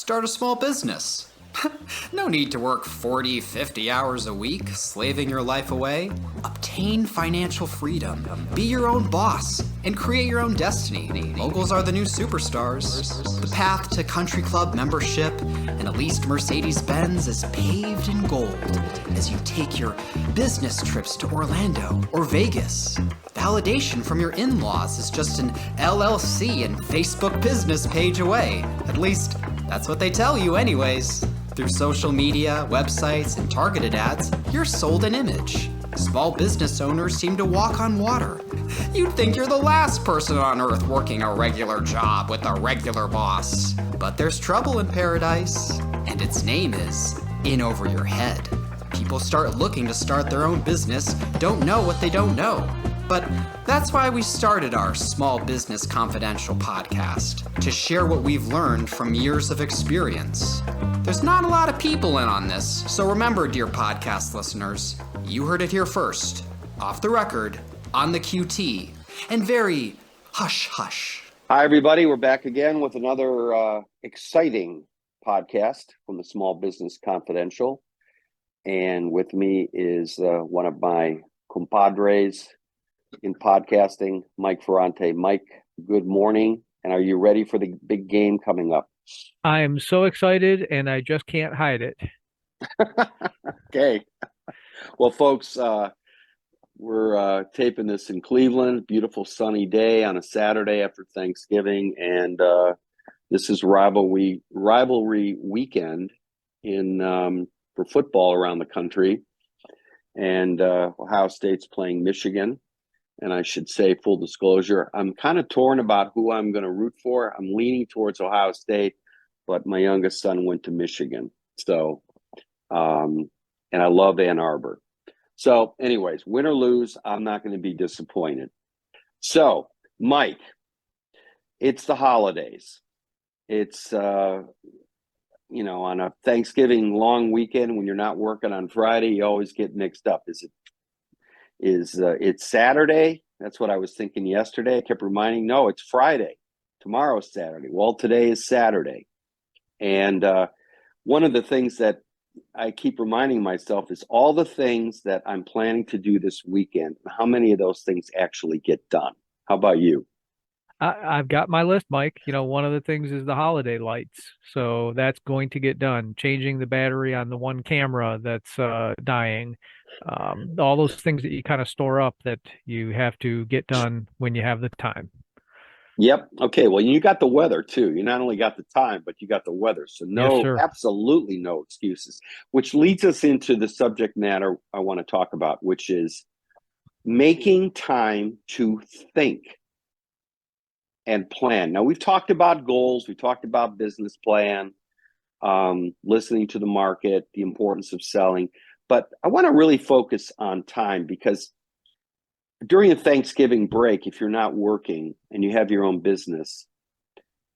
Start a small business. No need to work 40, 50 hours a week, slaving your life away. Obtain financial freedom, be your own boss, and create your own destiny. Moguls are the new superstars. The path to country club membership and a leased Mercedes-Benz is paved in gold as you take your business trips to Orlando or Vegas. Validation from your in-laws is just an LLC and Facebook business page away. At least, that's what they tell you anyways. Through social media, websites, and targeted ads, you're sold an image. Small business owners seem to walk on water. You'd think you're the last person on earth working a regular job with a regular boss. But there's trouble in paradise, and its name is in over your head. People start looking to start their own business, don't know what they don't know. But that's why we started our Small Business Confidential podcast, to share what we've learned from years of experience. There's not a lot of people in on this, so remember, dear podcast listeners, you heard it here first, off the record, on the QT, and very hush-hush. Hi, everybody. We're back again with another exciting podcast from the Small Business Confidential. And with me is one of my compadres in podcasting, Mike Ferrante. Mike, good morning. And are you ready for the big game coming up? I am so excited, and I just can't hide it. Okay. Well, folks, we're taping this in Cleveland. Beautiful sunny day on a Saturday after Thanksgiving. And this is rivalry weekend for football around the country. And Ohio State's playing Michigan. And I should say, full disclosure, I'm kind of torn about who I'm going to root for. I'm leaning towards Ohio State, but my youngest son went to Michigan. So, and I love Ann Arbor. So anyways, win or lose, I'm not going to be disappointed. So, Mike, it's the holidays. It's, on a Thanksgiving long weekend when you're not working on Friday, you always get mixed up. It's Saturday? That's what I was thinking yesterday. I kept reminding, no, it's Friday. Tomorrow's Saturday. Well, today is Saturday. And one of the things that I keep reminding myself is all the things that I'm planning to do this weekend. How many of those things actually get done? How about you? I've got my list, Mike. One of the things is the holiday lights. So that's going to get done. Changing the battery on the one camera that's dying. All those things that you kind of store up that you have to get done when you have the time. Yep. Okay. Well, you got the weather too. You not only got the time, but you got the weather. So Yes, absolutely no excuses, which leads us into the subject matter I want to talk about, which is making time to think and plan. Now, we've talked about goals. We talked about business plan, listening to the market, the importance of selling. But I want to really focus on time, because during a Thanksgiving break, if you're not working and you have your own business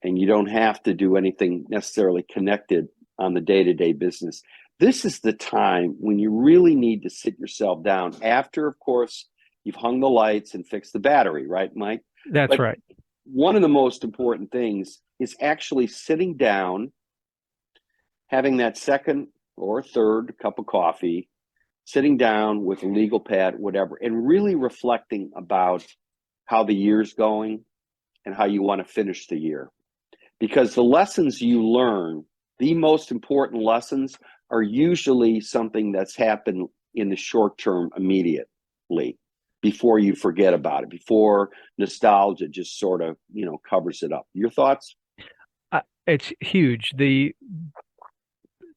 and you don't have to do anything necessarily connected on the day-to-day business, this is the time when you really need to sit yourself down after, of course, you've hung the lights and fixed the battery, right, Mike? That's right. One of the most important things is actually sitting down, having that second or third cup of coffee, sitting down with a legal pad, whatever, and really reflecting about how the year's going and how you want to finish the year. Because the lessons you learn, the most important lessons, are usually something that's happened in the short term immediately, before you forget about it, before nostalgia just sort of, covers it up. Your thoughts? It's huge.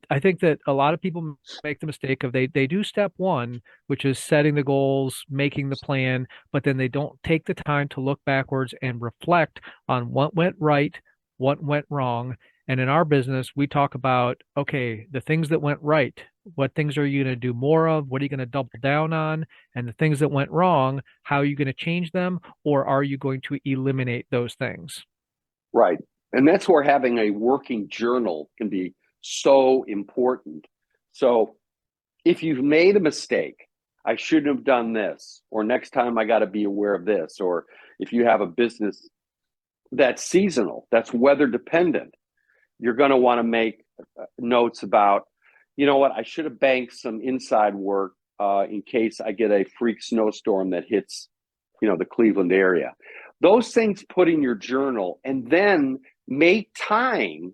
I think that a lot of people make the mistake of they do step one, which is setting the goals, making the plan, but then they don't take the time to look backwards and reflect on what went right, what went wrong. And in our business, we talk about, okay, the things that went right, what things are you going to do more of? What are you going to double down on? And the things that went wrong, how are you going to change them? Or are you going to eliminate those things? Right. And that's where having a working journal can be so important. So if you've made a mistake, I shouldn't have done this, or next time I got to be aware of this, or if you have a business that's seasonal, that's weather dependent, You're going to want to make notes about, you know what, I should have banked some inside work in case I get a freak snowstorm that hits, the Cleveland area. Those things put in your journal, and then make time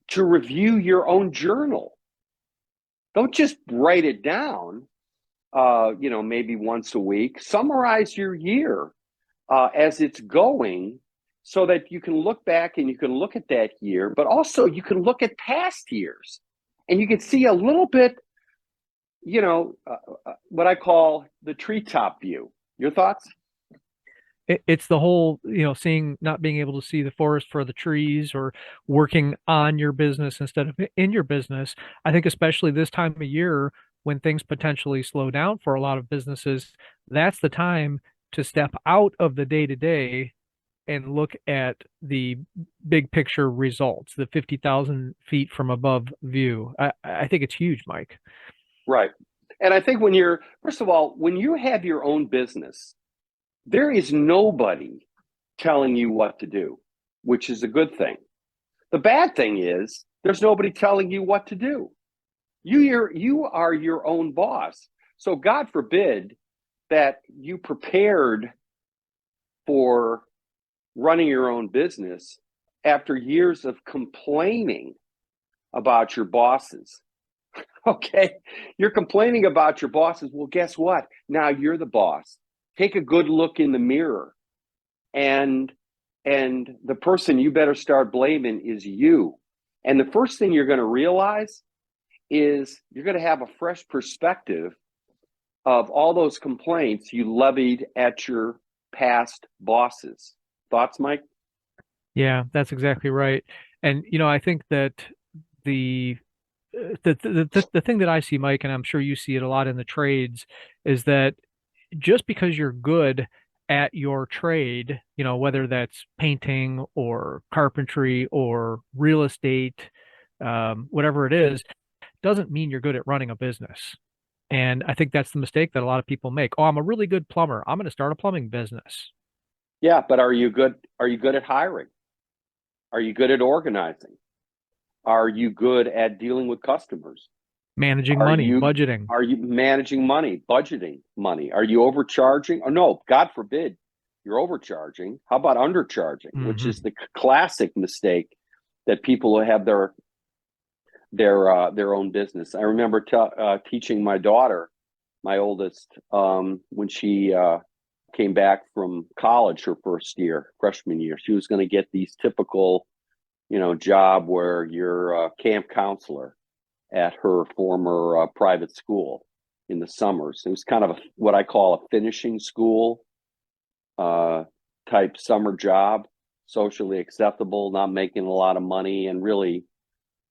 to review your own journal. Don't just write it down, maybe once a week. Summarize your year as it's going, so that you can look back and you can look at that year, but also you can look at past years and you can see a little bit, what I call the treetop view. Your thoughts? It's the whole, not being able to see the forest for the trees, or working on your business instead of in your business. I think especially this time of year when things potentially slow down for a lot of businesses, that's the time to step out of the day to day and look at the big picture results, the 50,000 feet from above view. I think it's huge, Mike. Right. And I think first of all, when you have your own business, there is nobody telling you what to do, which is a good thing. The bad thing is there's nobody telling you what to do. You are your own boss. So God forbid that you prepared for running your own business after years of complaining about your bosses. Okay, you're complaining about your bosses. Well, guess what? Now you're the boss. Take a good look in the mirror, and the person you better start blaming is you. And the first thing you're going to realize is you're going to have a fresh perspective of all those complaints you levied at your past bosses. Thoughts, Mike? Yeah, that's exactly right. And I think that the the thing that I see, Mike, and I'm sure you see it a lot in the trades, is that just because you're good at your trade, whether that's painting or carpentry or real estate, whatever it is, doesn't mean you're good at running a business. And I think that's the mistake that a lot of people make. Oh, I'm a really good plumber. I'm going to start a plumbing business. Yeah, but are you good? Are you good at hiring? Are you good at organizing? Are you good at dealing with customers? Managing money, budgeting. Are you managing money, budgeting money? Are you overcharging? Oh, no, God forbid you're overcharging. How about undercharging, which is the classic mistake that people who have their own business. I remember teaching my daughter, my oldest, when she came back from college her first year, freshman year. She was going to get these typical, job where you're a camp counselor at her former private school in the summers. It was kind of what I call a finishing school type summer job, socially acceptable, not making a lot of money, and really,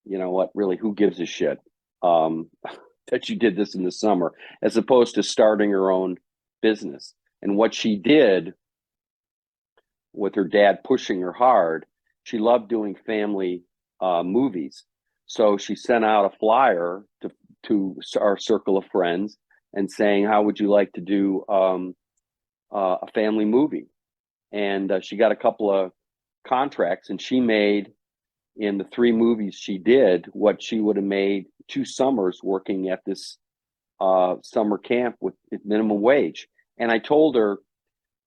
really, who gives a shit that you did this in the summer, as opposed to starting her own business. And what she did, with her dad pushing her hard, she loved doing family movies. So she sent out a flyer to our circle of friends and saying, how would you like to do a family movie? And she got a couple of contracts, and she made, in the 3 movies she did, what she would have made 2 summers working at this summer camp with minimum wage. And I told her,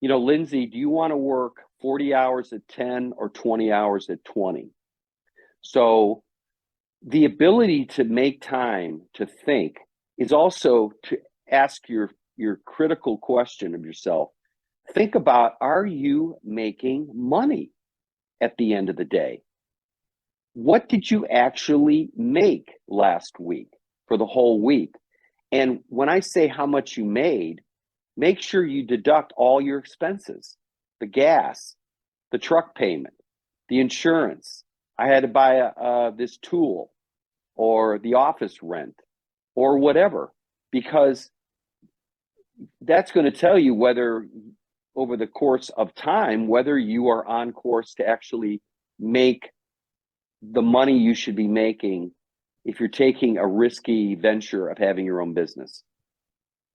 Lindsay, do you want to work 40 hours at 10 or 20 hours at 20? So the ability to make time to think is also to ask your critical question of yourself. Think about, are you making money at the end of the day? What did you actually make last week for the whole week? And when I say how much you made, make sure you deduct all your expenses, the gas, the truck payment, the insurance. I had to buy this tool, or the office rent, or whatever, because that's going to tell you whether, over the course of time, whether you are on course to actually make the money you should be making if you're taking a risky venture of having your own business.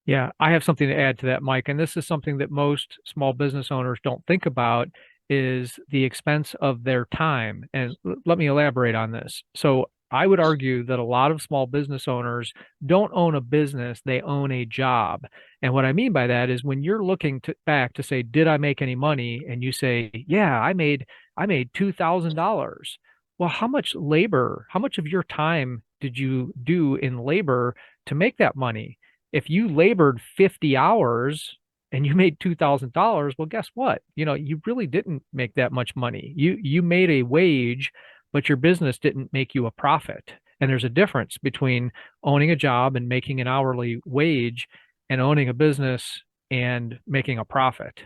Yeah, I have something to add to that, Mike. And this is something that most small business owners don't think about, is the expense of their time. And let me elaborate on this. So I would argue that a lot of small business owners don't own a business, they own a job. And what I mean by that is when you're looking back to say, did I make any money? And you say, yeah, I made $2,000. Well, how much labor, how much of your time did you do in labor to make that money? If you labored 50 hours and you made $2,000, well, guess what? You really didn't make that much money. You made a wage, but your business didn't make you a profit. And there's a difference between owning a job and making an hourly wage and owning a business and making a profit.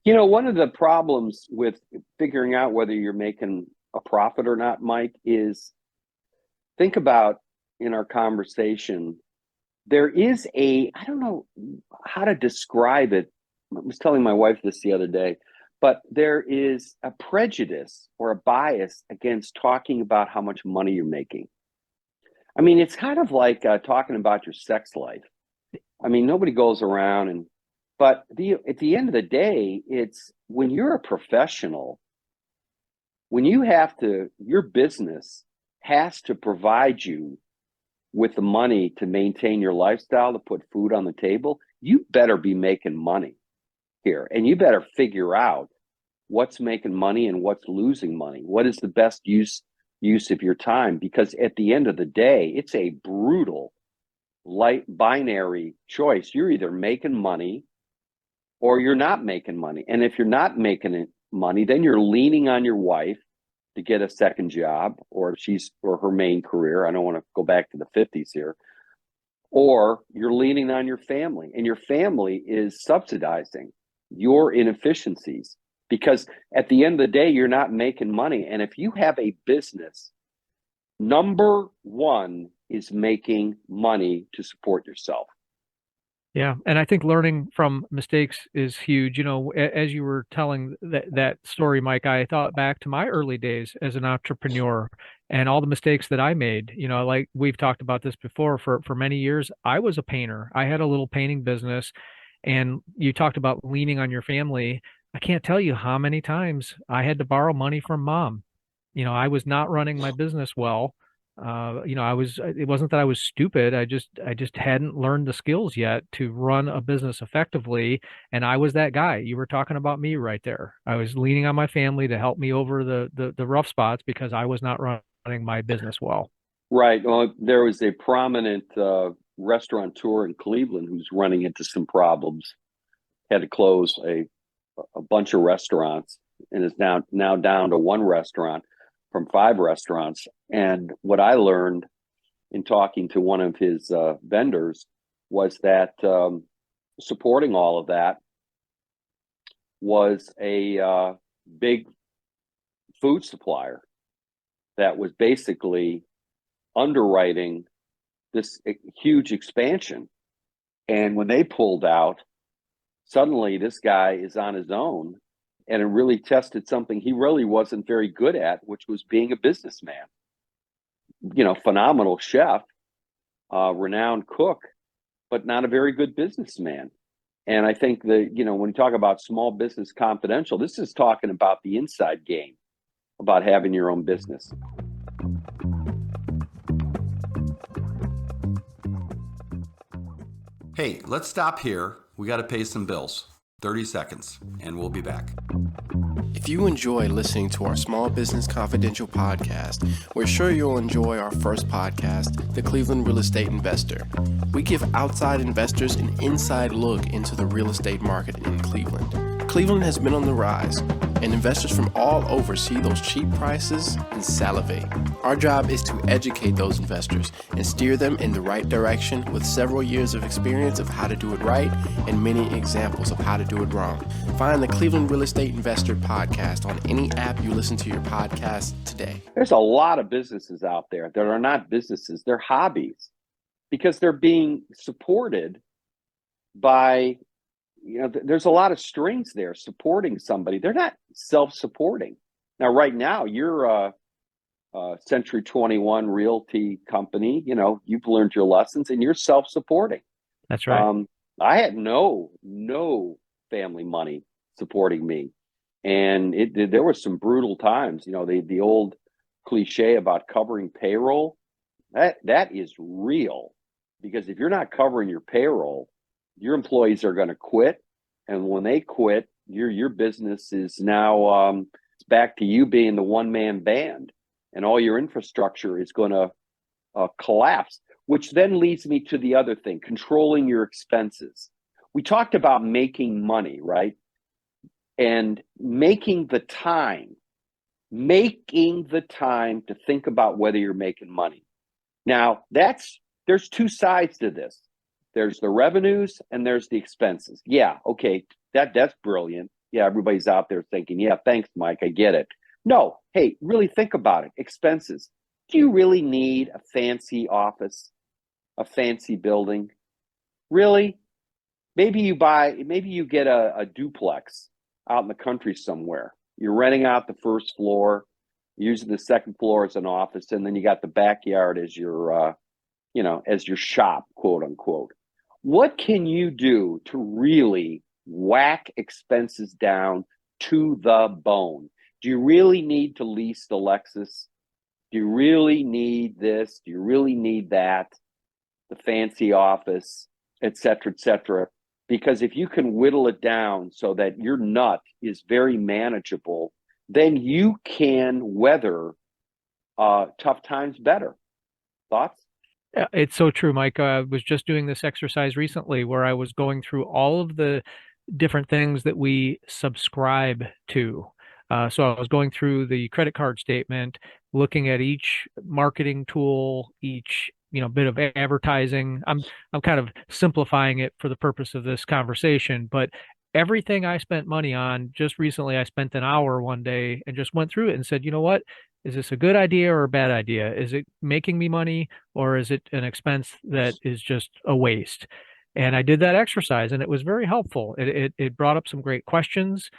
One of the problems with figuring out whether you're making a profit or not, Mike, is think about in our conversation, there is I don't know how to describe it. I was telling my wife this the other day, but there is a prejudice or a bias against talking about how much money you're making. I mean, it's kind of like talking about your sex life. I mean, nobody goes around but at the end of the day, it's when you're a professional, when your business has to provide you with the money to maintain your lifestyle, to put food on the table, you better be making money here. And you better figure out what's making money and what's losing money. What is the best use of your time? Because at the end of the day, it's a brutal, light binary choice. You're either making money or you're not making money. And if you're not making money, then you're leaning on your wife to get a second job, or her main career. I don't want to go back to the 50s here. Or you're leaning on your family, and your family is subsidizing your inefficiencies, because at the end of the day, you're not making money. And if you have a business, number one is making money to support yourself. Yeah, and I think learning from mistakes is huge. As you were telling that story, Mike, I thought back to my early days as an entrepreneur and all the mistakes that I made. Like we've talked about this before, for many years, I was a painter. I had a little painting business, and you talked about leaning on your family. I can't tell you how many times I had to borrow money from mom. I was not running my business well. It wasn't that I was stupid. I just hadn't learned the skills yet to run a business effectively. And I was that guy. You were talking about me right there. I was leaning on my family to help me over the rough spots because I was not running my business well. Right. Well, there was a prominent restaurateur in Cleveland who's running into some problems. Had to close a bunch of restaurants and is now down to one restaurant from 5 restaurants. And what I learned in talking to one of his vendors was that supporting all of that was a big food supplier that was basically underwriting this huge expansion. And when they pulled out, suddenly this guy is on his own, and it really tested something he really wasn't very good at, which was being a businessman. Phenomenal chef, renowned cook, but not a very good businessman. And I think that, when you talk about Small Business Confidential, this is talking about the inside game, about having your own business. Hey, let's stop here. We got to pay some bills. 30 seconds, and we'll be back. If you enjoy listening to our Small Business Confidential podcast, we're sure you'll enjoy our first podcast, The Cleveland Real Estate Investor. We give outside investors an inside look into the real estate market in Cleveland. Cleveland has been on the rise, and investors from all over see those cheap prices and salivate. Our job is to educate those investors and steer them in the right direction with several years of experience of how to do it right and many examples of how to do it wrong. Find the Cleveland Real Estate Investor podcast on any app you listen to your podcast today. There's a lot of businesses out there that are not businesses, they're hobbies, because they're being supported by, there's a lot of strings there supporting somebody. They're not self-supporting. Now, right now, you're a Century 21 Realty company. You've learned your lessons and you're self-supporting. That's right. I had no family money supporting me. And there were some brutal times, the old cliche about covering payroll, that is real, because if you're not covering your payroll, your employees are going to quit. And when they quit, your business is now it's back to you being the one-man band, and all your infrastructure is going to collapse, which then leads me to the other thing, controlling your expenses. We talked about making money, right? And making the time to think about whether you're making money. Now, there's two sides to this. There's the revenues and there's the expenses. Yeah, okay, that's brilliant. Yeah, everybody's out there thinking, yeah, thanks, Mike, I get it. No, hey, really think about it. Expenses. Do you really need a fancy office, a fancy building? Really? Maybe you get a duplex out in the country somewhere. You're renting out the first floor, using the second floor as an office, and then you got the backyard as your as your shop, quote unquote. What can you do to really whack expenses down to the bone? Do you really need to lease the Lexus? Do you really need this? Do you really need that? The fancy office, et cetera, et cetera. Because if you can whittle it down so that your nut is very manageable, then you can weather tough times better. Thoughts? Yeah, it's so true, Mike. I was just doing this exercise recently where I was going through all of the different things that we subscribe to. So I was going through the credit card statement, looking at each marketing tool, each bit of advertising. I'm kind of simplifying it for the purpose of this conversation, but everything I spent money on just recently, I spent an hour one day and just went through it and said, you know what? Is this a good idea or a bad idea? Is it making me money, or is it an expense that is just a waste? And I did that exercise and it was very helpful. It brought up some great questions.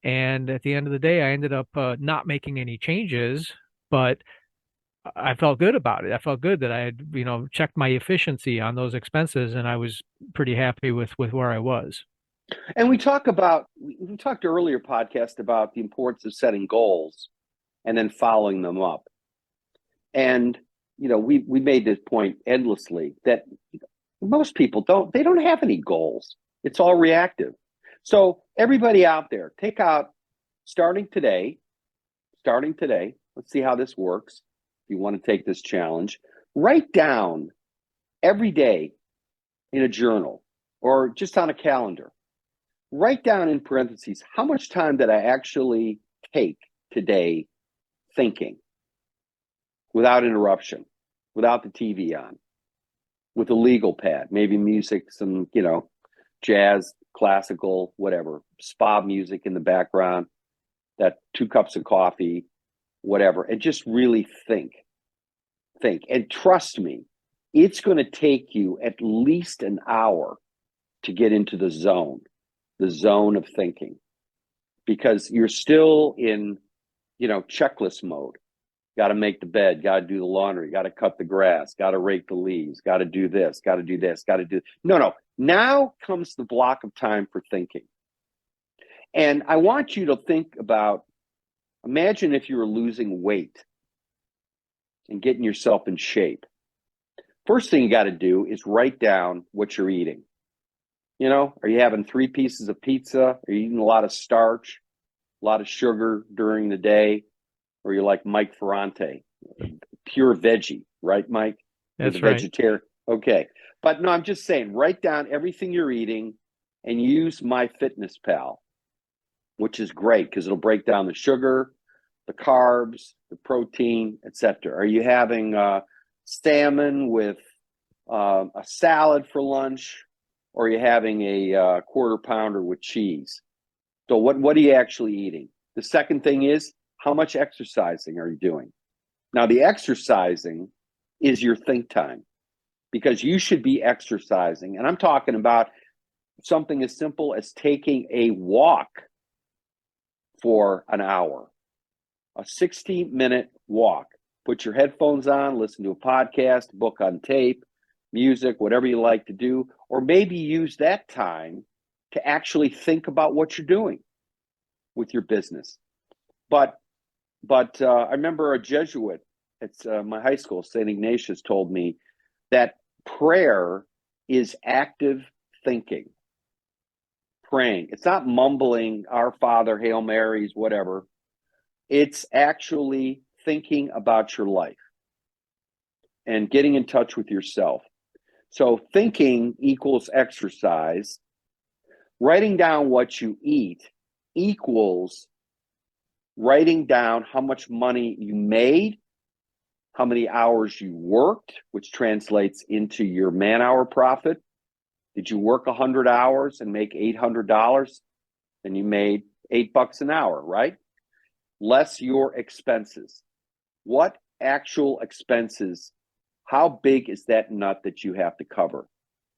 And at the end of the day, I ended up not making any changes, but I felt good about it. I felt good that I had, checked my efficiency on those expenses, and I was pretty happy with where I was. And we talked earlier podcast about the importance of setting goals and then following them up. And we made this point endlessly that most people don't have any goals. It's all reactive. So everybody out there, take out starting today, let's see how this works. If you want to take this challenge, write down every day in a journal or just on a calendar. Write down in parentheses, how much time did I actually take today thinking without interruption, without the TV on, with a legal pad, maybe music, some, jazz, classical, whatever, spa music in the background, that 2 cups of coffee, whatever, and just really think. And trust me, it's going to take you at least an hour to get into the zone of thinking, because you're still in, checklist mode. Got to make the bed, got to do the laundry, got to cut the grass, got to rake the leaves, got to do this, got to do this, got to do. No. Now comes the block of time for thinking. And I want you to think about, imagine if you were losing weight and getting yourself in shape. First thing you got to do is write down what you're eating. Are you having 3 pieces of pizza? Are you eating a lot of starch, a lot of sugar during the day? Or you're like Mike Ferrante, pure veggie, right, Mike? That's right. Vegetarian. Okay. But no, I'm just saying, write down everything you're eating and use MyFitnessPal, which is great because it'll break down the sugar, the carbs, the protein, etc. Are you having salmon with a salad for lunch, or are you having a quarter pounder with cheese? So what are you actually eating? The second thing is, how much exercising are you doing? Now, the exercising is your think time, because you should be exercising. And I'm talking about something as simple as taking a walk for an hour, a 60-minute walk. Put your headphones on, listen to a podcast, book on tape, music, whatever you like to do, or maybe use that time to actually think about what you're doing. with your business. But I remember a Jesuit at my high school, St. Ignatius, told me that prayer is active thinking. Praying. It's not mumbling, Our Father, Hail Marys, whatever. It's actually thinking about your life and getting in touch with yourself. So thinking equals exercise. Writing down what you eat equals writing down how much money you made, how many hours you worked, which translates into your man-hour profit. Did you work 100 hours and make $800? Then you made $8 an hour, right? Less your expenses. What actual expenses? How big is that nut that you have to cover?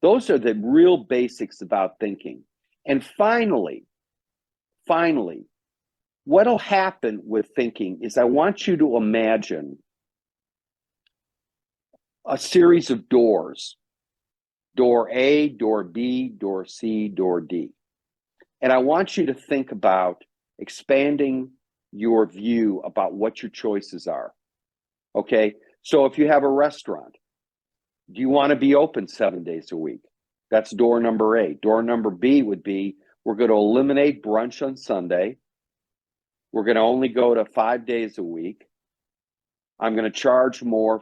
Those are the real basics about thinking. And finally, what'll happen with thinking is I want you to imagine a series of doors. Door A, door B, door C, door D. And I want you to think about expanding your view about what your choices are. Okay? So if you have a restaurant, do you want to be open 7 days a week? That's door number A. Door number B would be, we're going to eliminate brunch on Sunday. We're going to only go to 5 days a week. I'm going to charge more,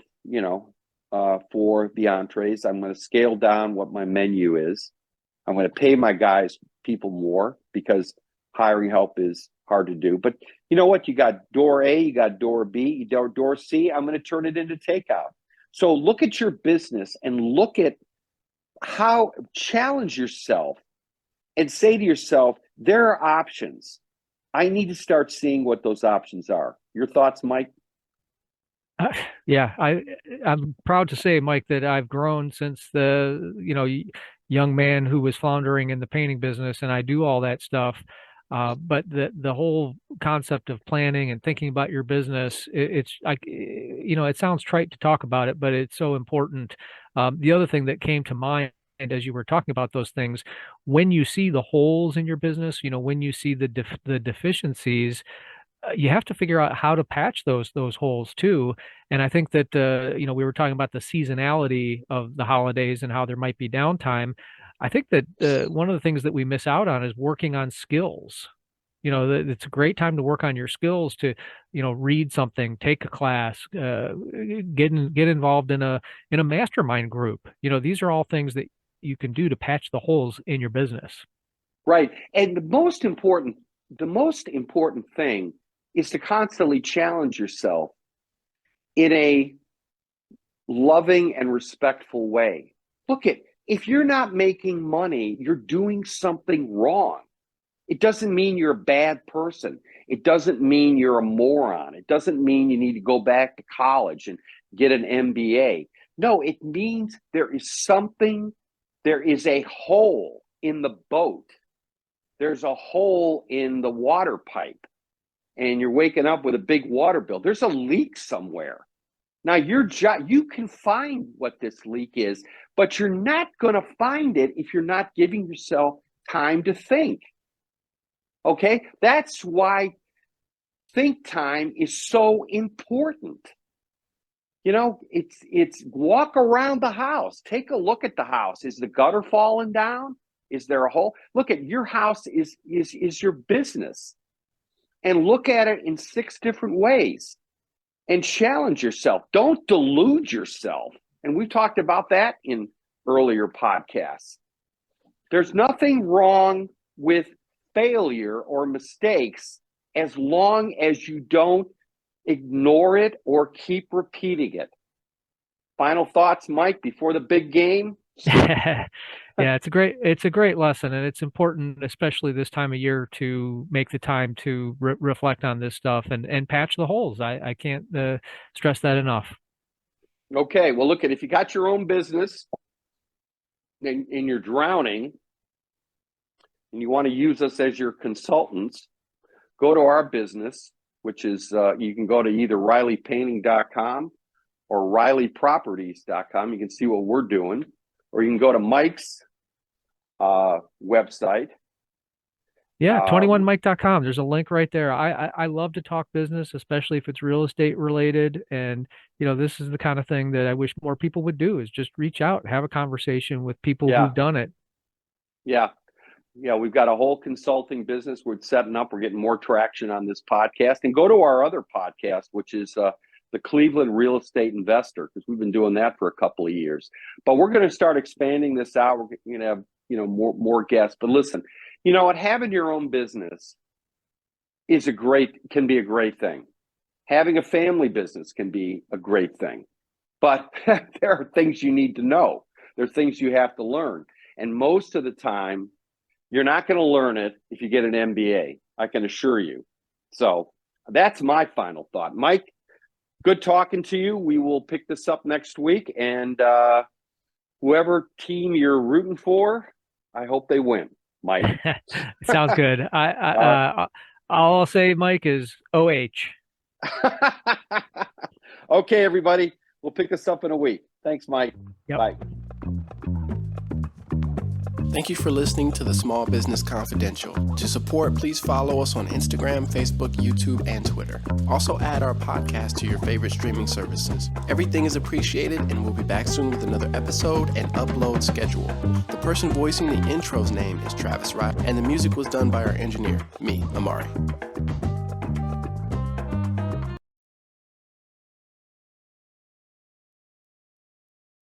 for the entrees. I'm going to scale down what my menu is. I'm going to pay my people more because hiring help is hard to do. But you know what? You got door A, you got door B, you got door C. I'm going to turn it into takeout. So look at your business and look at challenge yourself and say to yourself, there are options. I need to start seeing what those options are. Your thoughts, Mike? Yeah, I'm proud to say, Mike, that I've grown since the young man who was floundering in the painting business, and I do all that stuff. But the whole concept of planning and thinking about your business, it's like, it sounds trite to talk about it, but it's so important. The other thing that came to mind as you were talking about those things, when you see the holes in your business, when you see the deficiencies, you have to figure out how to patch those holes too. And I think that we were talking about the seasonality of the holidays and how there might be downtime. I think that one of the things that we miss out on is working on skills. It's a great time to work on your skills, to read something, take a class, get involved in a mastermind group. These are all things that you can do to patch the holes in your business. Right. And the most important thing is to constantly challenge yourself in a loving and respectful way. Look, if you're not making money, you're doing something wrong. It doesn't mean you're a bad person. It doesn't mean you're a moron. It doesn't mean you need to go back to college and get an MBA. No, it means there is a hole in the boat. There's a hole in the water pipe, and you're waking up with a big water bill. There's a leak somewhere. Now, you can find what this leak is, but you're not going to find it if you're not giving yourself time to think. Okay? That's why think time is so important. It's walk around the house. Take a look at the house. Is the gutter falling down? Is there a hole? Look at your house is your business. And look at it in 6 different ways and challenge yourself. Don't delude yourself. And we talked about that in earlier podcasts. There's nothing wrong with failure or mistakes as long as you don't ignore it or keep repeating it. Final thoughts, Mike, before the big game? Yeah, it's a great lesson, and it's important, especially this time of year, to make the time to reflect on this stuff and patch the holes. I can't stress that enough. Okay, well, look, if you got your own business and you're drowning and you want to use us as your consultants, go to our business, which is you can go to either ReillyPainting.com or ReillyProperties.com. You can see what we're doing. Or you can go to Mike's website. Yeah, 21mike.com. There's a link right there. I love to talk business, especially if it's real estate related. And, this is the kind of thing that I wish more people would do, is just reach out, have a conversation with people Yeah. who've done it. Yeah. Yeah, we've got a whole consulting business we're setting up. We're getting more traction on this podcast. And go to our other podcast, which is the Cleveland Real Estate Investor, because we've been doing that for a couple of years. But we're going to start expanding this out. We're going to have more guests. But listen, having your own business can be a great thing. Having a family business can be a great thing. But there are things you need to know. There are things you have to learn. And most of the time, you're not going to learn it if you get an MBA, I can assure you. So that's my final thought. Mike, good talking to you. We will pick this up next week. And whoever team you're rooting for, I hope they win, Mike. Sounds good. All I'll say, Mike, is OH. Okay, everybody. We'll pick this up in a week. Thanks, Mike. Yep. Bye. Thank you for listening to the Small Business Confidential. To support, please follow us on Instagram, Facebook, YouTube, and Twitter. Also add our podcast to your favorite streaming services. Everything is appreciated, and we'll be back soon with another episode and upload schedule. The person voicing the intro's name is Travis Wright, and the music was done by our engineer, me, Amari.